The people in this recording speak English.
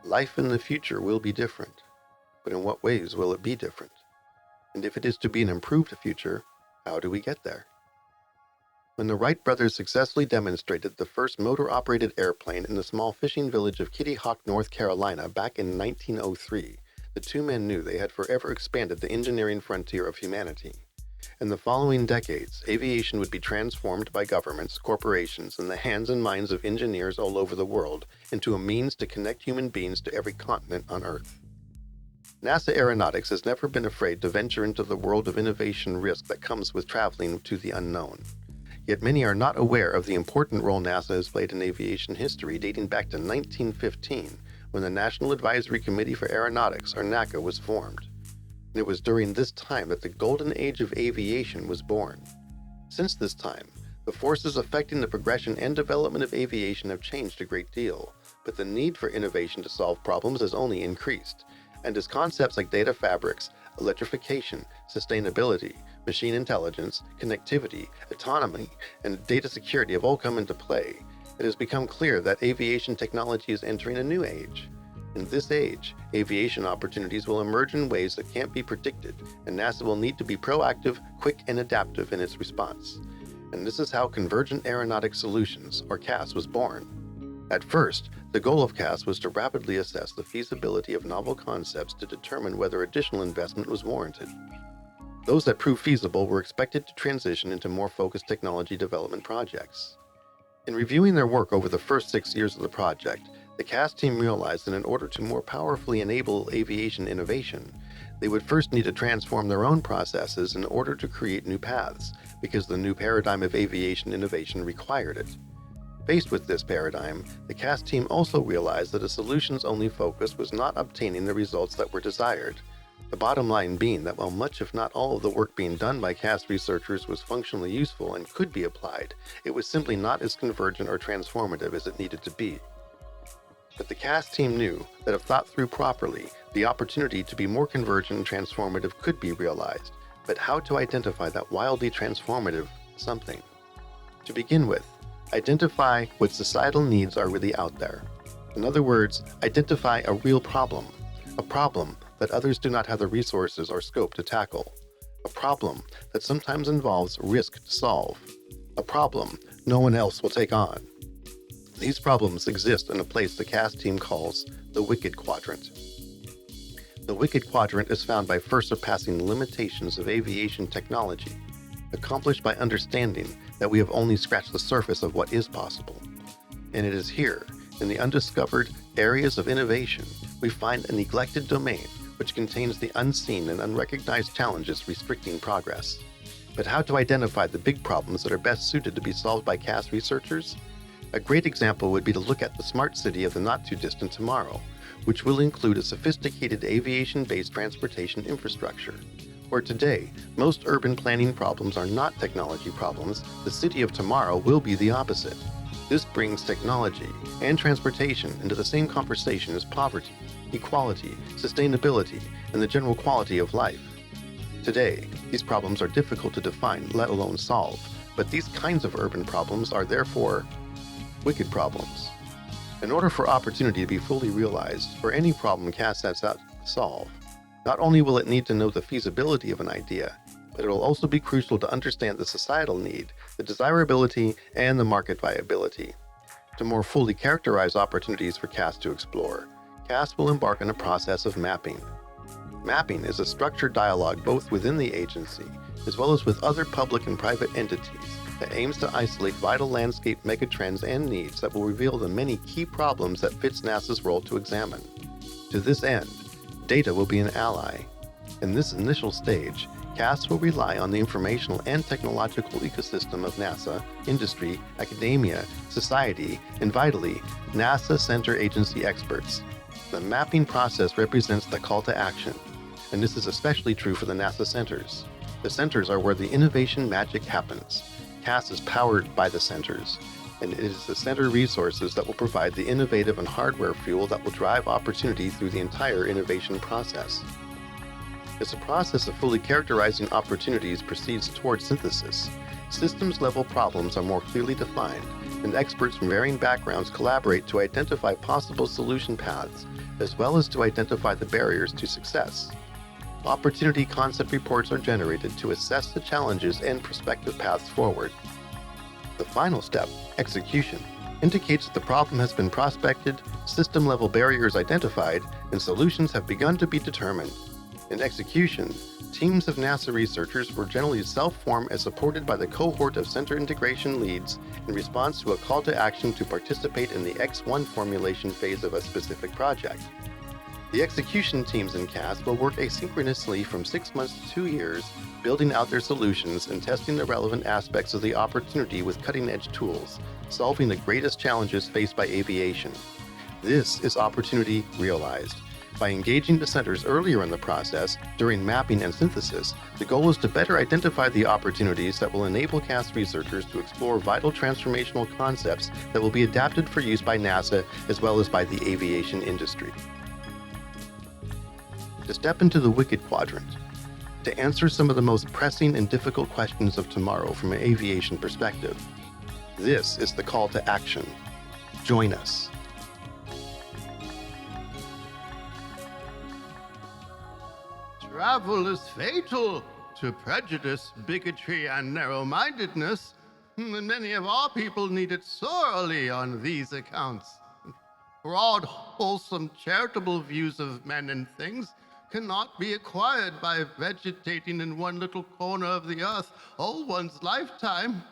Life in the future will be different, but in what ways will it be different? And if it is to be an improved future, how do we get there? When the Wright brothers successfully demonstrated the first motor-operated airplane in the small fishing village of Kitty Hawk, North Carolina back in 1903, the two men knew they had forever expanded the engineering frontier of humanity. In the following decades, aviation would be transformed by governments, corporations, and the hands and minds of engineers all over the world into a means to connect human beings to every continent on Earth. NASA Aeronautics has never been afraid to venture into the world of innovation risk that comes with traveling to the unknown. Yet many are not aware of the important role NASA has played in aviation history dating back to 1915, when the National Advisory Committee for Aeronautics, or NACA, was formed. And it was during this time that the golden age of aviation was born. Since this time, the forces affecting the progression and development of aviation have changed a great deal, but the need for innovation to solve problems has only increased. And as concepts like data fabrics, electrification, sustainability, machine intelligence, connectivity, autonomy, and data security have all come into play, it has become clear that aviation technology is entering a new age. In this age, aviation opportunities will emerge in ways that can't be predicted, and NASA will need to be proactive, quick, and adaptive in its response. And this is how Convergent Aeronautics Solutions, or CAS, was born. At first, the goal of CAS was to rapidly assess the feasibility of novel concepts to determine whether additional investment was warranted. Those that proved feasible were expected to transition into more focused technology development projects. In reviewing their work over the first 6 years of the project, the CAS team realized that in order to more powerfully enable aviation innovation, they would first need to transform their own processes in order to create new paths, because the new paradigm of aviation innovation required it. Faced with this paradigm, the CAS team also realized that a solutions-only focus was not obtaining the results that were desired. The bottom line being that while much if not all of the work being done by CAS researchers was functionally useful and could be applied, it was simply not as convergent or transformative as it needed to be. But the CAS team knew that if thought through properly, the opportunity to be more convergent and transformative could be realized, but how to identify that wildly transformative something? To begin with, identify what societal needs are really out there. In other words, identify a real problem, a problem that others do not have the resources or scope to tackle, a problem that sometimes involves risk to solve, a problem no one else will take on. These problems exist in a place the CAS team calls the Wicked Quadrant. The Wicked Quadrant is found by first surpassing the limitations of aviation technology, accomplished by understanding that we have only scratched the surface of what is possible. And it is here, in the undiscovered areas of innovation, we find a neglected domain which contains the unseen and unrecognized challenges restricting progress. But how to identify the big problems that are best suited to be solved by CAS researchers? A great example would be to look at the smart city of the not-too-distant tomorrow, which will include a sophisticated aviation-based transportation infrastructure. Where today, most urban planning problems are not technology problems, the city of tomorrow will be the opposite. This brings technology and transportation into the same conversation as poverty, equality, sustainability, and the general quality of life. Today, these problems are difficult to define, let alone solve, but these kinds of urban problems are therefore wicked problems. In order for opportunity to be fully realized for any problem CAS sets out to solve, not only will it need to know the feasibility of an idea, but it will also be crucial to understand the societal need, the desirability, and the market viability. To more fully characterize opportunities for CAS to explore, CAS will embark on a process of mapping. Mapping is a structured dialogue both within the agency, as well as with other public and private entities, that aims to isolate vital landscape megatrends and needs that will reveal the many key problems that fits NASA's role to examine. To this end, data will be an ally. In this initial stage, CAS will rely on the informational and technological ecosystem of NASA, industry, academia, society, and vitally, NASA Center Agency experts. The mapping process represents the call to action, and this is especially true for the NASA centers. The centers are where the innovation magic happens. CAS is powered by the centers, and it is the center resources that will provide the innovative and hardware fuel that will drive opportunity through the entire innovation process. As the process of fully characterizing opportunities proceeds toward synthesis, systems-level problems are more clearly defined, and experts from varying backgrounds collaborate to identify possible solution paths, as well as to identify the barriers to success. Opportunity concept reports are generated to assess the challenges and prospective paths forward. The final step, execution, indicates that the problem has been prospected, system-level barriers identified, and solutions have begun to be determined. In execution, teams of NASA researchers were generally self-formed as supported by the cohort of center integration leads in response to a call to action to participate in the X1 formulation phase of a specific project. The execution teams in CAS will work asynchronously from 6 months to 2 years, building out their solutions and testing the relevant aspects of the opportunity with cutting-edge tools, solving the greatest challenges faced by aviation. This is opportunity realized. By engaging the centers earlier in the process, during mapping and synthesis, the goal is to better identify the opportunities that will enable CAS researchers to explore vital transformational concepts that will be adapted for use by NASA as well as by the aviation industry. To step into the wicked quadrant, to answer some of the most pressing and difficult questions of tomorrow from an aviation perspective. This is the call to action. Join us. Travel is fatal to prejudice, bigotry, and narrow-mindedness, and many of our people need it sorely on these accounts. Broad, wholesome, charitable views of men and things cannot be acquired by vegetating in one little corner of the earth all one's lifetime.